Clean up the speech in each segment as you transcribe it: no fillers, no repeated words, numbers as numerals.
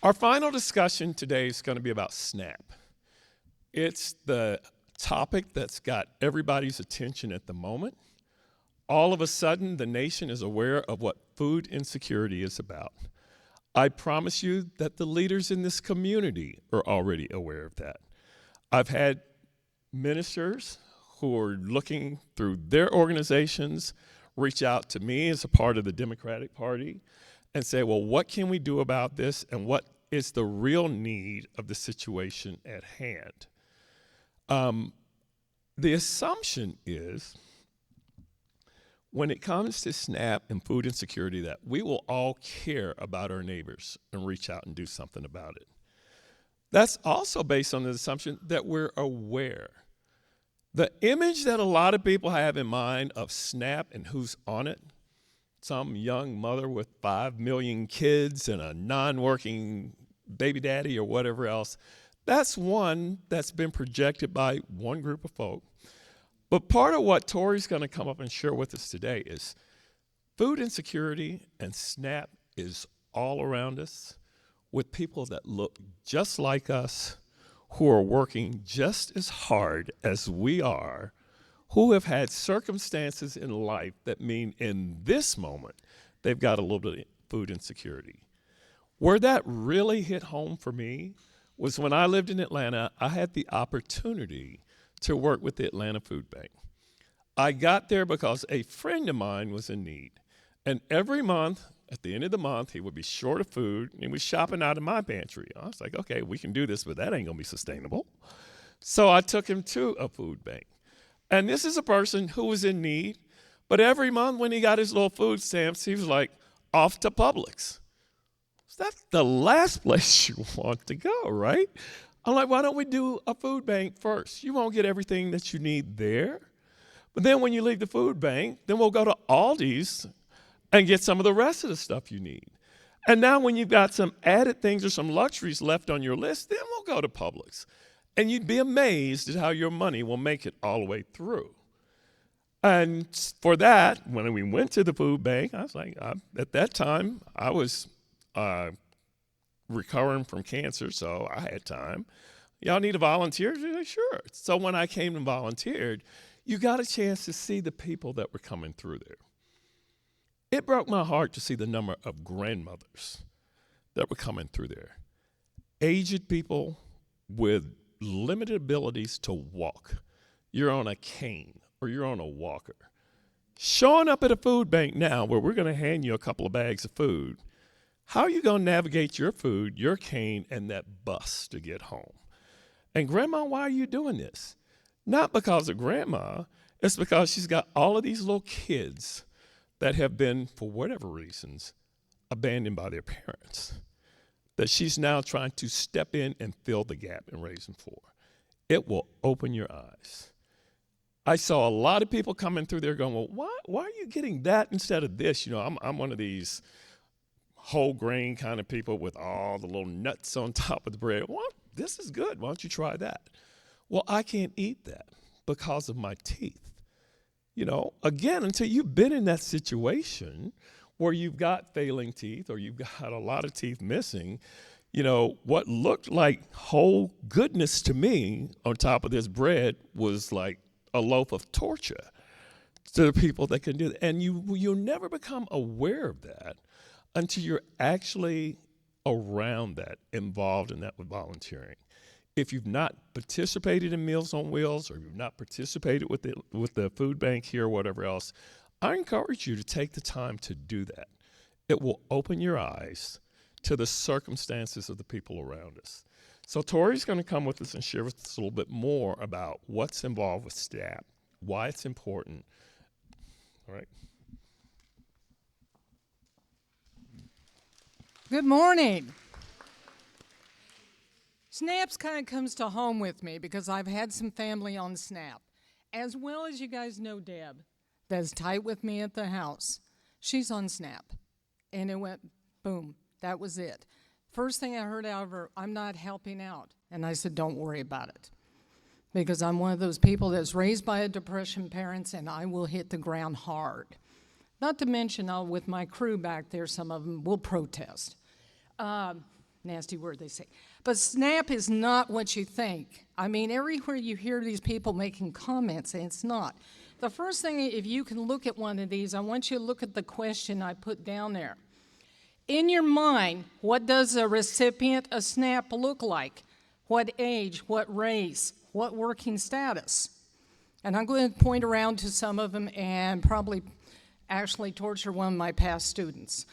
Our final discussion today is going to be about SNAP. It's the topic that's got everybody's attention at the moment. All of a sudden, the nation is aware of what food insecurity is about. I promise you that the leaders in this community are already aware of that. I've had ministers who are looking through their organizations reach out to me as a part of the Democratic Party and say, well, what can we do about this, and what is the real need of the situation at hand? The assumption is, when it comes to SNAP and food insecurity, that we will all care about our neighbors and reach out and do something about it. That's also based on the assumption that we're aware. The image that a lot of people have in mind of SNAP and who's on it, some young mother with 5 million kids and a non-working baby daddy or whatever else, that's one that's been projected by one group of folk. But part of what Tory's going to come up and share with us today is food insecurity and SNAP is all around us, with people that look just like us, who are working just as hard as we are, who have had circumstances in life that mean in this moment they've got a little bit of food insecurity. Where that really hit home for me was when I lived in Atlanta. I had the opportunity to work with the Atlanta Food Bank. I got there because a friend of mine was in need. And every month, at the end of the month, he would be short of food, and he was shopping out of my pantry. I was like, okay, we can do this, but that ain't gonna be sustainable. So I took him to a food bank. And this is a person who was in need, but every month when he got his little food stamps, he was like, off to Publix. So that's the last place you want to go, right? I'm like, why don't we do a food bank first? You won't get everything that you need there. But then when you leave the food bank, then we'll go to Aldi's and get some of the rest of the stuff you need. And now when you've got some added things or some luxuries left on your list, then we'll go to Publix. And you'd be amazed at how your money will make it all the way through. And for that, when we went to the food bank, I was like, at that time, I was recovering from cancer, so I had time. Y'all need a volunteer? Like, sure. So when I came and volunteered, you got a chance to see the people that were coming through there. It broke my heart to see the number of grandmothers that were coming through there. Aged people with limited abilities to walk. You're on a cane or you're on a walker. Showing up at a food bank now where we're going to hand you a couple of bags of food, how are you going to navigate your food, your cane, and that bus to get home? And Grandma, why are you doing this? Not because of Grandma. It's because she's got all of these little kids that have been, for whatever reasons, abandoned by their parents, that she's now trying to step in and fill the gap and raise them for. It will open your eyes. I saw a lot of people coming through there going, well, why are you getting that instead of this? You know, I'm one of these whole grain kind of people with all the little nuts on top of the bread. Well, this is good. Why don't you try that? Well, I can't eat that because of my teeth. You know, again, until you've been in that situation where you've got failing teeth or you've got a lot of teeth missing, you know, what looked like whole goodness to me on top of this bread was like a loaf of torture to the people that can do that. And you'll never become aware of that until you're actually around that, involved in that with volunteering. If you've not participated in Meals on Wheels or you've not participated with the food bank here or whatever else, I encourage you to take the time to do that. It will open your eyes to the circumstances of the people around us. So Tory's going to come with us and share with us a little bit more about what's involved with SNAP, why it's important. All right. Good morning. SNAP's kind of comes to home with me because I've had some family on SNAP. As well as you guys know Deb, that's tight with me at the house. She's on SNAP. And it went, boom, that was it. First thing I heard out of her, I'm not helping out. And I said, don't worry about it. Because I'm one of those people that's raised by a depression parents, and I will hit the ground hard. Not to mention, with my crew back there, some of them will protest. nasty word they say. But SNAP is not what you think. I mean, everywhere you hear these people making comments, and it's not. The first thing, if you can look at one of these, I want you to look at the question I put down there. In your mind, what does a recipient of SNAP look like? What age, what race, what working status? And I'm going to point around to some of them and probably actually torture one of my past students.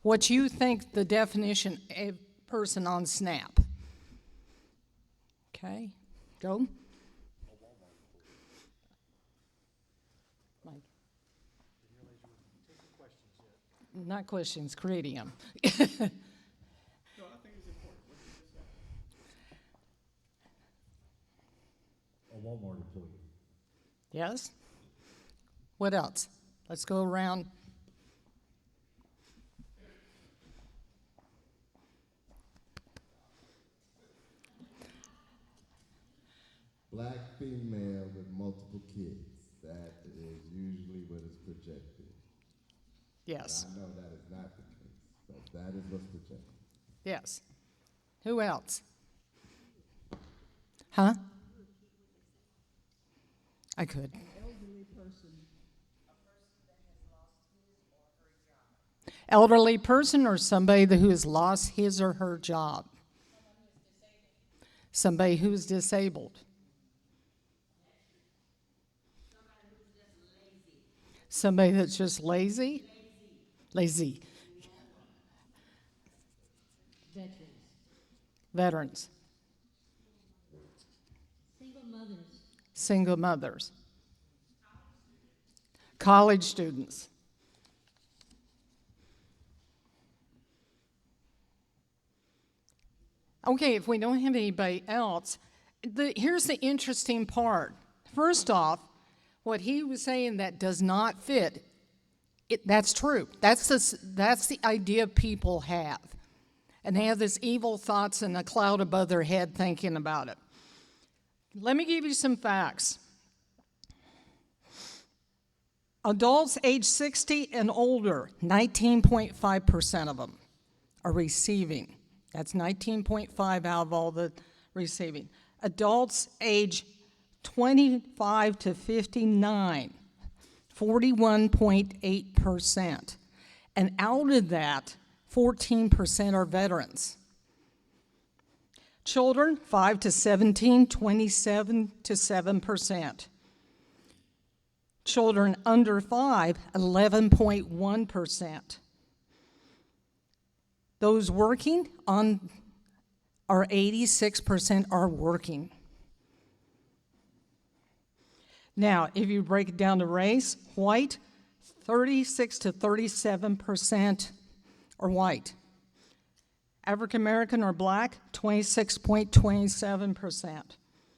What you think the definition of person on SNAP? Okay, go. Mike. Not questions, creating them. No, I think it's important. What did you say? A Walmart employee. Yes? What else? Let's go around. Black female with multiple kids. That is usually what is projected. Yes. I know that is not the case, but that is what's projected. Yes. Who else? Huh? I could. Elderly person or somebody who has lost his or her job? Somebody who's disabled. Somebody that's just lazy? Lazy. Veterans. Single mothers. College students. Okay, if we don't have anybody else, here's the interesting part. First off, what he was saying that does not fit, that's true. That's the idea people have. And they have this evil thoughts and a cloud above their head thinking about it. Let me give you some facts. Adults age 60 and older, 19.5% of them are receiving. That's 19.5 out of all the receiving. Adults age 25 to 59, 41.8%. And out of that, 14% are veterans. Children, 5 to 17, 27 to 7%. Children under 5, 11.1%. Those working are 86% are working. Now, if you break it down to race, white, 36 to 37% are white. African American or black, 26.27%.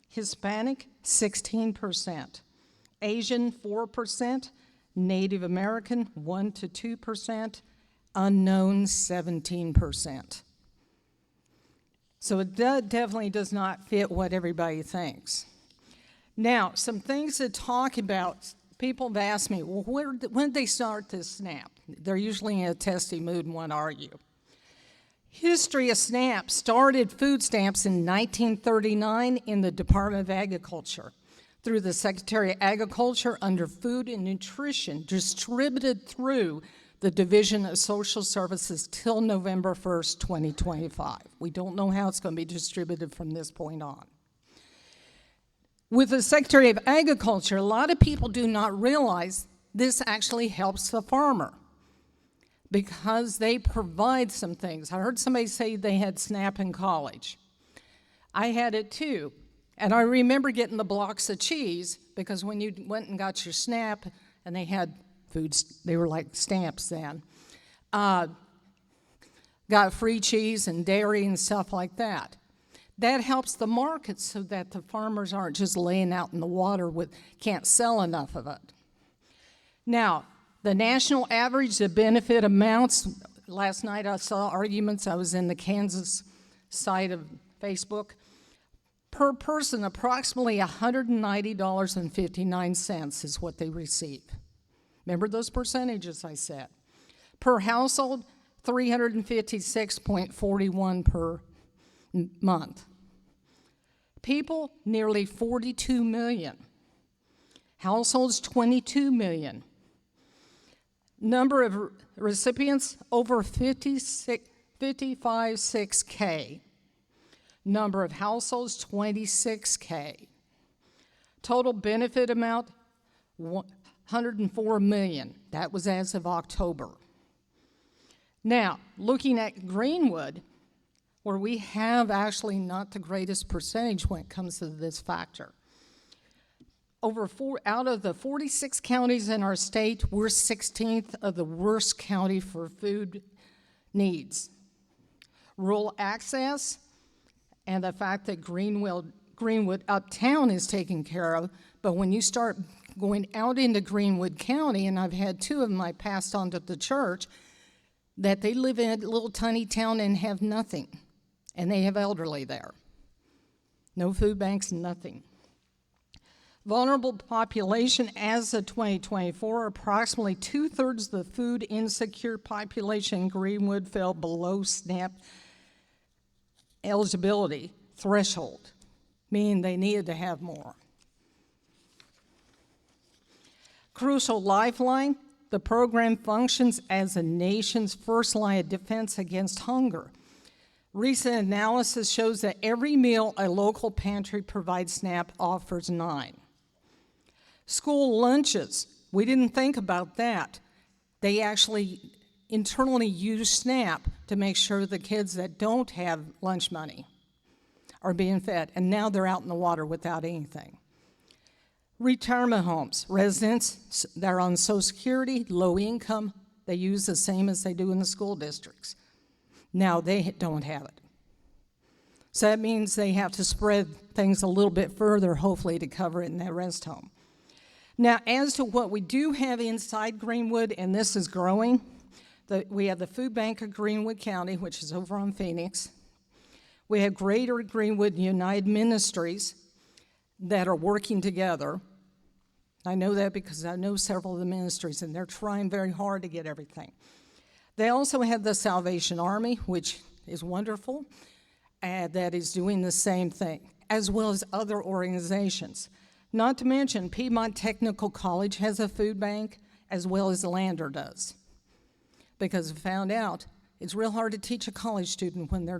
Hispanic, 16%. Asian, 4%. Native American, 1 to 2%. Unknown, 17%. So it definitely does not fit what everybody thinks. Now, some things to talk about. People have asked me, well, when did they start this SNAP? They're usually in a testy mood and want to argue. History of SNAP started food stamps in 1939 in the Department of Agriculture through the Secretary of Agriculture under Food and Nutrition, distributed through the Division of Social Services till November 1st, 2025. We don't know how it's going to be distributed from this point on. With the Secretary of Agriculture, a lot of people do not realize this actually helps the farmer because they provide some things. I heard somebody say they had SNAP in college. I had it too. And I remember getting the blocks of cheese because when you went and got your SNAP and they had foods, they were like stamps then, got free cheese and dairy and stuff like that. That helps the market so that the farmers aren't just laying out in the water can't sell enough of it. Now, the national average, the benefit amounts, last night I saw arguments, I was in the Kansas side of Facebook, per person approximately $190.59 is what they receive. Remember those percentages I said. Per household, 356.41 per month. People, nearly 42 million. Households, 22 million. Number of recipients, over 55.6K. Number of households, 26K. Total benefit amount, 104 million. That was as of October. Now, looking at Greenwood, where we have actually not the greatest percentage when it comes to this factor. Out of the 46 counties in our state, we're 16th of the worst county for food needs. Rural access and the fact that Greenwood uptown is taken care of, but when you start going out into Greenwood County, and I've had two of them I passed on to the church, that they live in a little tiny town and have nothing, and they have elderly there. No food banks, nothing. Vulnerable population as of 2024, approximately 2/3 of the food insecure population in Greenwood fell below SNAP eligibility threshold, meaning they needed to have more. Crucial lifeline, the program functions as the nation's first line of defense against hunger. Recent analysis shows that every meal a local pantry provides SNAP offers 9. School lunches, we didn't think about that. They actually internally use SNAP to make sure the kids that don't have lunch money are being fed, and now they're out in the water without anything. Retirement homes, residents that are on Social Security, low income, they use the same as they do in the school districts. Now they don't have it. So that means they have to spread things a little bit further, hopefully, to cover it in that rest home. Now, as to what we do have inside Greenwood, and this is growing, we have the Food Bank of Greenwood County, which is over on Phoenix. We have Greater Greenwood United Ministries that are working together. I know that because I know several of the ministries, and they're trying very hard to get everything. They also have the Salvation Army, which is wonderful, that is doing the same thing, as well as other organizations. Not to mention, Piedmont Technical College has a food bank, as well as Lander does. Because I found out it's real hard to teach a college student when they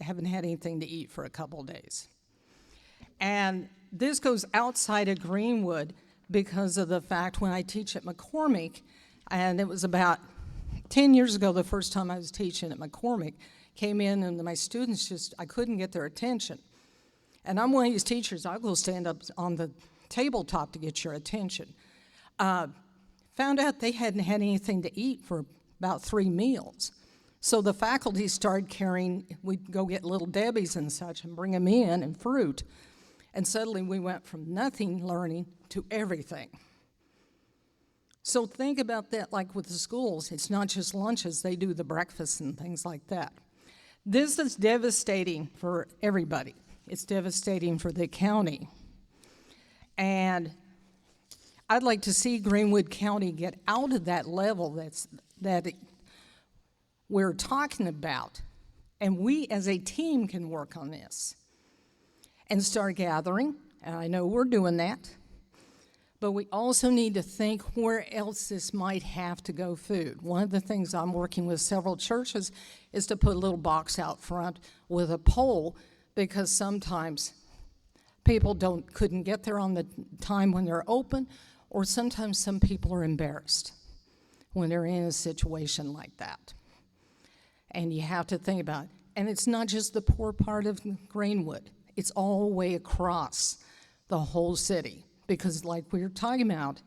haven't had anything to eat for a couple days. And this goes outside of Greenwood because of the fact when I teach at McCormick, and it was about 10 years ago the first time I was teaching at McCormick, came in and my students I couldn't get their attention. And I'm one of these teachers, I'll go stand up on the tabletop to get your attention. Found out they hadn't had anything to eat for about 3 meals. So the faculty started carrying, we'd go get Little Debbie's and such and bring them in and fruit. And suddenly we went from nothing learning to everything. So think about that like with the schools. It's not just lunches, they do the breakfasts and things like that. This is devastating for everybody. It's devastating for the county. And I'd like to see Greenwood County get out of that level we're talking about. And we as a team can work on this and start gathering. And I know we're doing that. But we also need to think where else this might have to go food. One of the things I'm working with several churches is to put a little box out front with a pole, because sometimes people couldn't get there on the time when they're open, or sometimes some people are embarrassed when they're in a situation like that. And you have to think about it. And it's not just the poor part of Greenwood. It's all the way across the whole city. Because like we were talking about,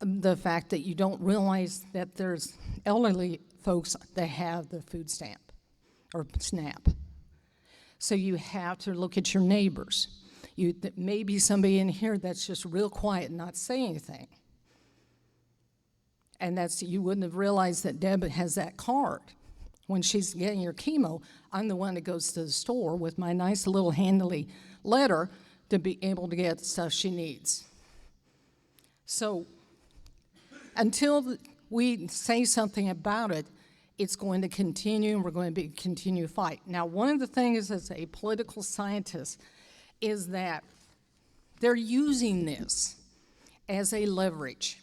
the fact that you don't realize that there's elderly folks that have the food stamp or SNAP. So you have to look at your neighbors. Maybe somebody in here that's just real quiet and not say anything. And you wouldn't have realized that Deb has that card. When she's getting her chemo, I'm the one that goes to the store with my nice little handily letter to be able to get the stuff she needs. So until we say something about it, it's going to continue, and we're going to continue fight. Now, one of the things as a political scientist is that they're using this as a leverage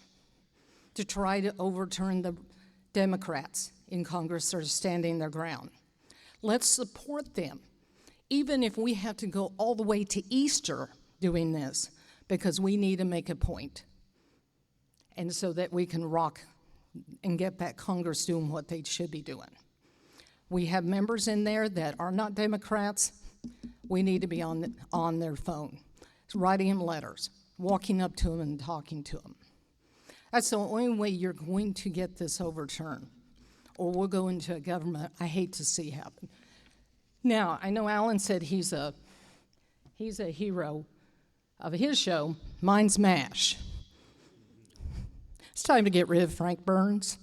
to try to overturn the Democrats in Congress that are standing their ground. Let's support them, even if we have to go all the way to Easter doing this, because we need to make a point, and so that we can rock and get that Congress doing what they should be doing. We have members in there that are not Democrats. We need to be on their phone, writing them letters, walking up to them and talking to them. That's the only way you're going to get this overturned, or we'll go into a government I hate to see happen. Now, I know Alan said he's a hero of his show. Mine's MASH. It's time to get rid of Frank Burns,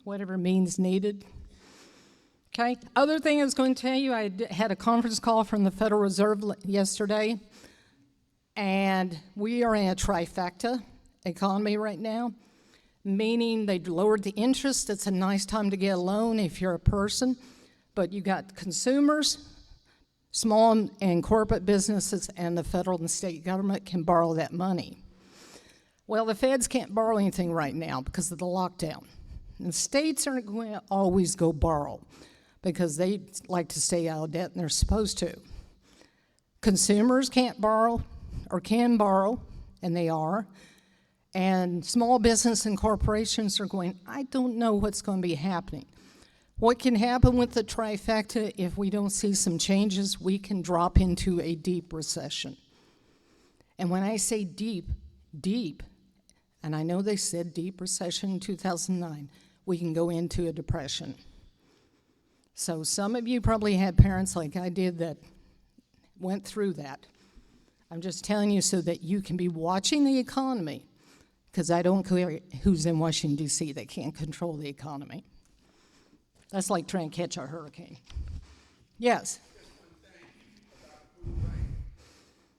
whatever means needed. Okay, other thing I was going to tell you, I had a conference call from the Federal Reserve yesterday, and we are in a trifecta economy right now, meaning they lowered the interest. It's a nice time to get a loan if you're a person, but you got consumers, small and corporate businesses, and the federal and state government can borrow that money. Well, the feds can't borrow anything right now because of the lockdown. And states aren't going to always go borrow because they like to stay out of debt, and they're supposed to. Consumers can't borrow or can borrow, and they are. And small business and corporations are going, I don't know what's going to be happening. What can happen with the trifecta, if we don't see some changes, we can drop into a deep recession. And when I say deep, deep, and I know they said deep recession in 2009, we can go into a depression. So some of you probably had parents like I did that went through that. I'm just telling you so that you can be watching the economy, because I don't care who's in Washington, D.C. They can't control the economy. That's like trying to catch a hurricane. Yes? Just one thing about the food bank.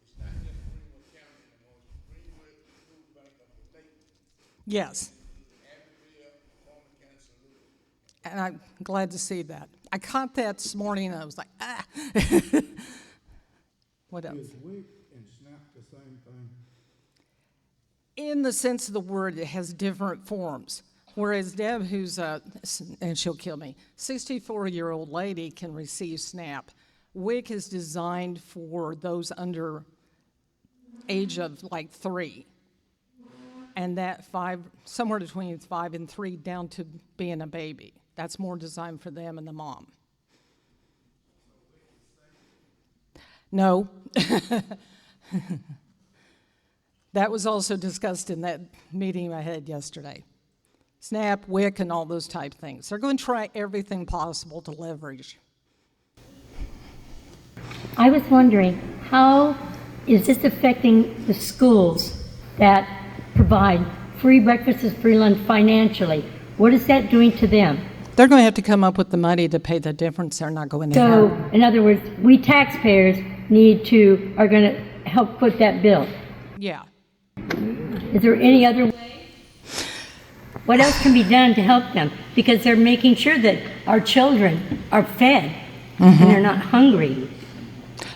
It's not just Greenwood County anymore, it's Greenwood Food Bank of the state. Yes. Abbeville, former Kansas City. And I'm glad to see that. I caught that this morning, and I was like, ah. What else? Is WIC and SNAP the same thing? In the sense of the word, it has different forms. Whereas Deb, who's and she'll kill me, 64-year-old lady can receive SNAP. WIC is designed for those under age of like 3. And that 5, somewhere between 5 and 3 down to being a baby. That's more designed for them and the mom. No. That was also discussed in that meeting I had yesterday. SNAP, WIC, and all those type things. They're going to try everything possible to leverage. I was wondering, how is this affecting the schools that provide free breakfasts, free lunch financially? What is that doing to them? They're going to have to come up with the money to pay the difference they're not going to So, have. in other words, we taxpayers are going to help foot that bill. Yeah. Is there any other way? What else can be done to help them? Because they're making sure that our children are fed and they're not hungry.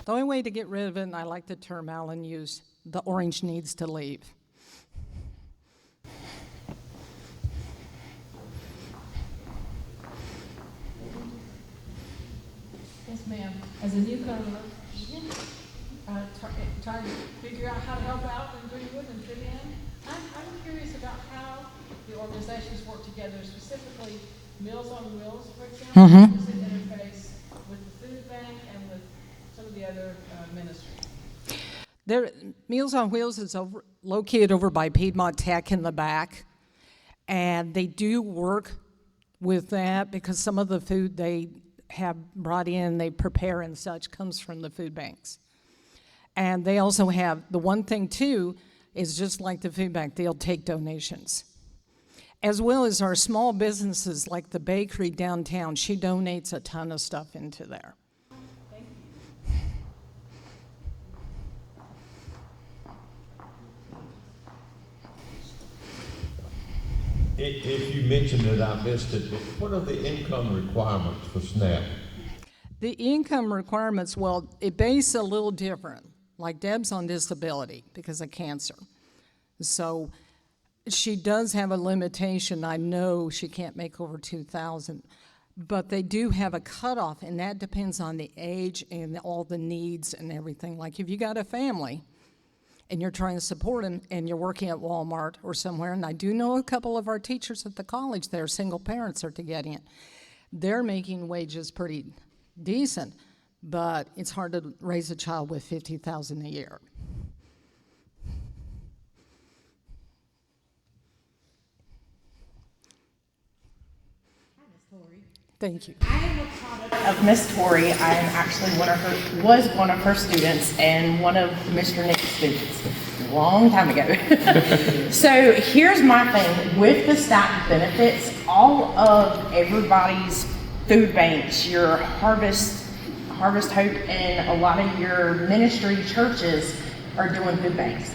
The only way to get rid of it, and I like the term Alan used, the orange needs to leave. Yes, ma'am. As a newcomer, trying to figure out how to help out in Greenwood and fit in, I'm curious about how the organizations work together, specifically Meals on Wheels, for example. Does it interface with the food bank and with some of the other ministries? Meals on Wheels is located over by Piedmont Tech in the back, and they do work with that because some of the food they have brought in, they prepare and such, comes from the food banks. And they also have, the one thing too, is just like the food bank, they'll take donations. As well as our small businesses like the bakery downtown, she donates a ton of stuff into there. Thank you. If you mentioned it, I missed it, but what are the income requirements for SNAP? The income requirements, well, it base a little different. Like Deb's on disability because of cancer. So she does have a limitation. I know she can't make over 2,000, but they do have a cutoff, and that depends on the age and all the needs and everything. Like if you got a family and you're trying to support them and you're working at Walmart or somewhere, and I do know a couple of our teachers at the college, they're single parents are getting it. They're making wages pretty decent, but it's hard to raise a child with $50,000 a year. Thank you. I am a product of Miss Tory. I am actually was one of her students and one of Mr. Nick's students a long time ago. So here's my thing with the SNAP benefits. All of everybody's food banks, your Harvest Hope, and a lot of your ministry churches are doing food banks.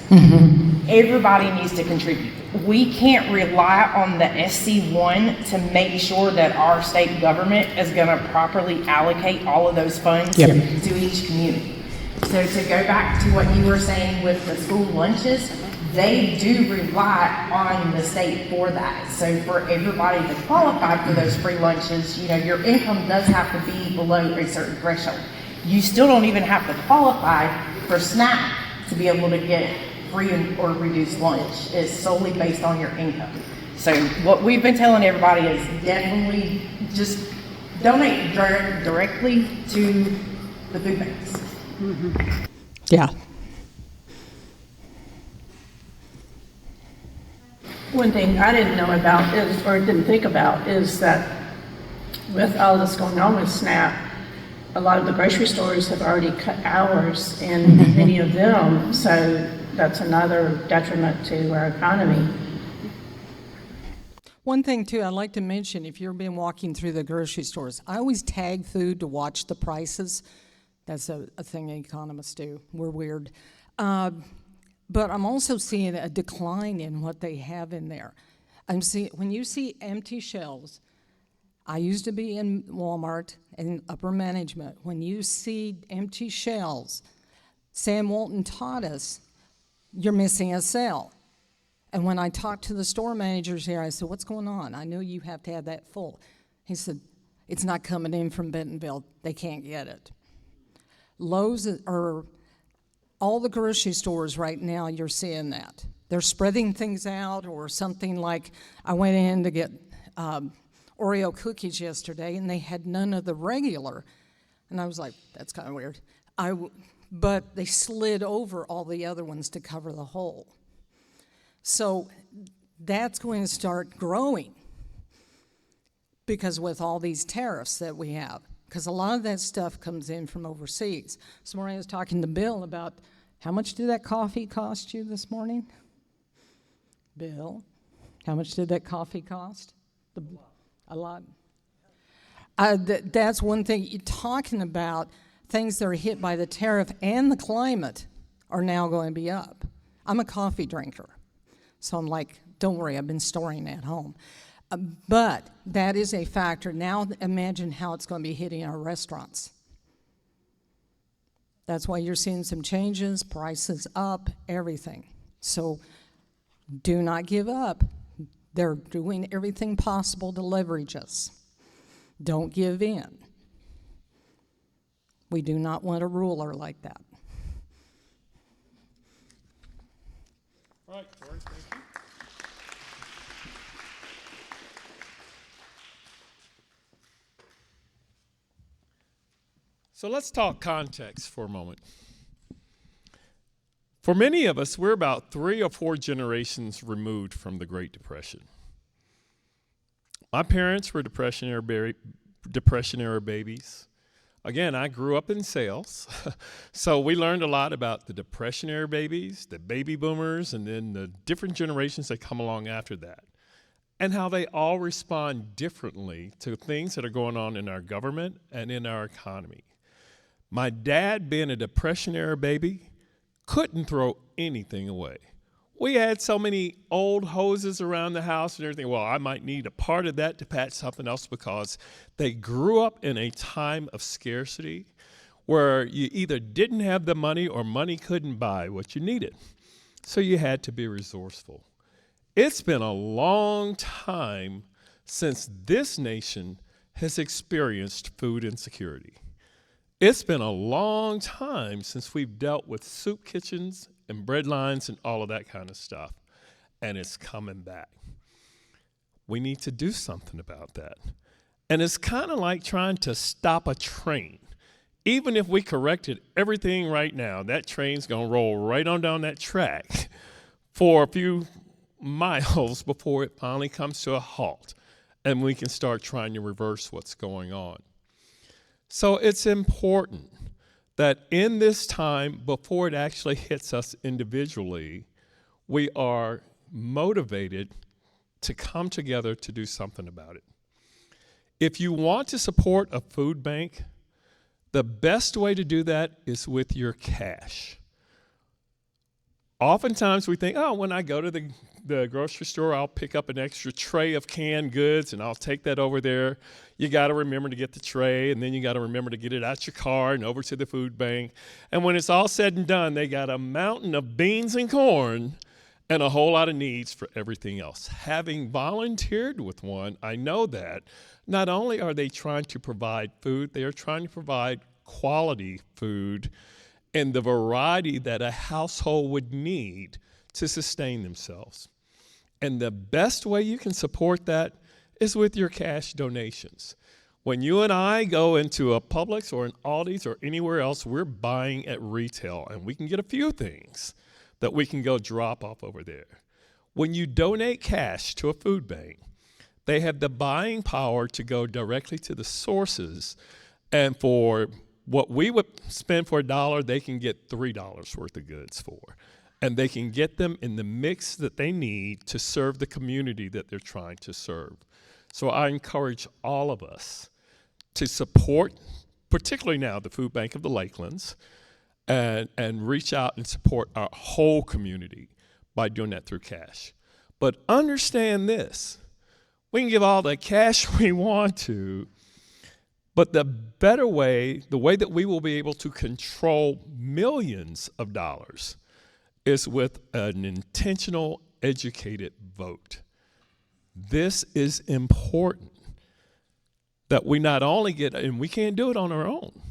Everybody needs to contribute. We can't rely on the SC1 to make sure that our state government is going to properly allocate all of those funds to each community. So to go back to what you were saying with the school lunches, they do rely on the state for that. So for everybody to qualify for those free lunches, you know, your income does have to be below a certain threshold. You still don't even have to qualify for SNAP to be able to get free or reduced lunch. It's solely based on your income. So what we've been telling everybody is definitely just donate directly to the food banks. Yeah. One thing I didn't know about is, or didn't think about, is that with all this going on with SNAP, a lot of the grocery stores have already cut hours in many of them, so that's another detriment to our economy. One thing too, I'd like to mention, if you've been walking through the grocery stores, I always tag food to watch the prices. That's a thing economists do. We're weird. But I'm also seeing a decline in what they have in there. When you see empty shelves, I used to be in Walmart and upper management. When you see empty shelves, Sam Walton taught us, you're missing a cell. And when I talked to the store managers here, I said, what's going on? I know you have to have that full. He said, it's not coming in from Bentonville. They can't get it. Lowe's, or all the grocery stores right now, you're seeing that. They're spreading things out, or something like, I went in to get Oreo cookies yesterday, and they had none of the regular. And I was like, that's kind of weird. But they slid over all the other ones to cover the hole. So that's going to start growing, because with all these tariffs that we have, because a lot of that stuff comes in from overseas. This morning I was talking to Bill about, how much did that coffee cost you this morning? Bill, how much did that coffee cost? A lot. That's one thing. You're talking about things that are hit by the tariff and the climate are now going to be up. I'm a coffee drinker, so I'm like, don't worry, I've been storing at home. But that is a factor. Now imagine how it's going to be hitting our restaurants. That's why you're seeing some changes, prices up, everything. So do not give up. They're doing everything possible to leverage us. Don't give in. We do not want a ruler like that. All right, Tory, thank you. So let's talk context for a moment. For many of us, we're about 3 or 4 generations removed from the Great Depression. My parents were Depression era babies. Again, I grew up in sales, so we learned a lot about the Depression era babies, the baby boomers, and then the different generations that come along after that, and how they all respond differently to things that are going on in our government and in our economy. My dad, being a Depression era baby, couldn't throw anything away. We had so many old hoses around the house and everything. Well, I might need a part of that to patch something else, because they grew up in a time of scarcity where you either didn't have the money or money couldn't buy what you needed. So you had to be resourceful. It's been a long time since this nation has experienced food insecurity. It's been a long time since we've dealt with soup kitchens and bread lines and all of that kind of stuff, and it's coming back. We need to do something about that. And it's kind of like trying to stop a train. Even if we corrected everything right now, that train's gonna roll right on down that track for a few miles before it finally comes to a halt, and we can start trying to reverse what's going on. So it's important that in this time, before it actually hits us individually, we are motivated to come together to do something about it. If you want to support a food bank, the best way to do that is with your cash. Oftentimes we think, oh, when I go to the grocery store, I'll pick up an extra tray of canned goods and I'll take that over there. You got to remember to get the tray, and then you got to remember to get it out your car and over to the food bank. And when it's all said and done, they got a mountain of beans and corn and a whole lot of needs for everything else. Having volunteered with one, I know that not only are they trying to provide food, they are trying to provide quality food and the variety that a household would need to sustain themselves. And the best way you can support that is with your cash donations. When you and I go into a Publix or an Aldi's or anywhere else, we're buying at retail, and we can get a few things that we can go drop off over there. When you donate cash to a food bank, they have the buying power to go directly to the sources, and for what we would spend for $1, they can get $3 worth of goods for. And they can get them in the mix that they need to serve the community that they're trying to serve. So I encourage all of us to support, particularly now, the Food Bank of the Lakelands, and reach out and support our whole community by doing that through cash. But understand this, we can give all the cash we want to, but the better way, the way that we will be able to control millions of dollars, is with an intentional, educated vote. This is important, that we not only get, and we can't do it on our own.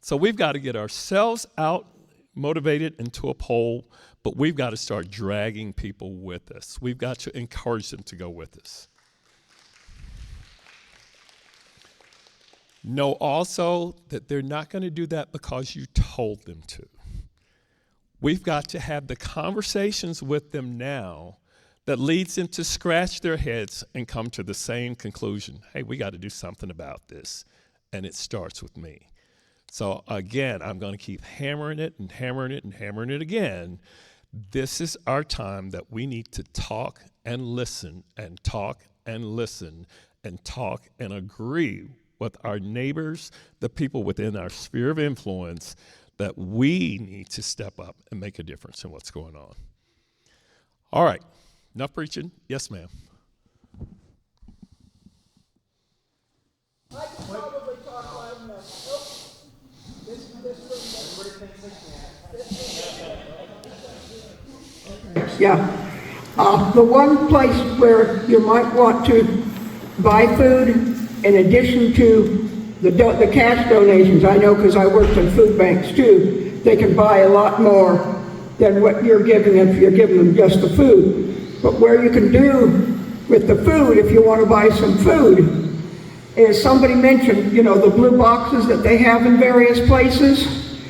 So we've got to get ourselves out, motivated into a poll, but we've got to start dragging people with us. We've got to encourage them to go with us. Know also that they're not going to do that because you told them to. We've got to have the conversations with them now that leads them to scratch their heads and come to the same conclusion. Hey, we got to do something about this, and it starts with me. So again, I'm going to keep hammering it and hammering it and hammering it again. This is our time that we need to talk and listen and talk and listen and talk and agree with our neighbors, the people within our sphere of influence, that we need to step up and make a difference in what's going on. All right, enough preaching. Yes, ma'am. I can probably talk loud enough. Oh, this yeah. The one place where you might want to buy food, in addition to the cash donations, I know because I worked in food banks too, they can buy a lot more than what you're giving them if you're giving them just the food. But where you can do with the food, if you want to buy some food, is somebody mentioned, you know, the blue boxes that they have in various places,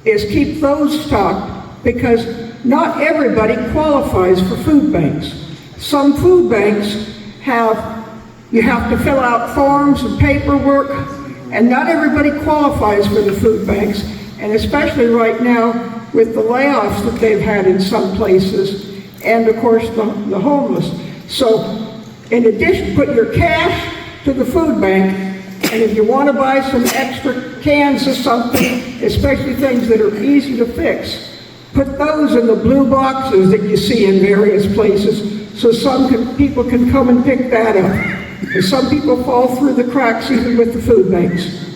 is keep those stocked, because not everybody qualifies for food banks. Some food banks you have to fill out forms and paperwork, and not everybody qualifies for the food banks, and especially right now with the layoffs that they've had in some places, and of course the homeless. So in addition, put your cash to the food bank, and if you want to buy some extra cans of something, especially things that are easy to fix, Put those in the blue boxes that you see in various places, so people can come and pick that up. And some people fall through the cracks even with the food banks.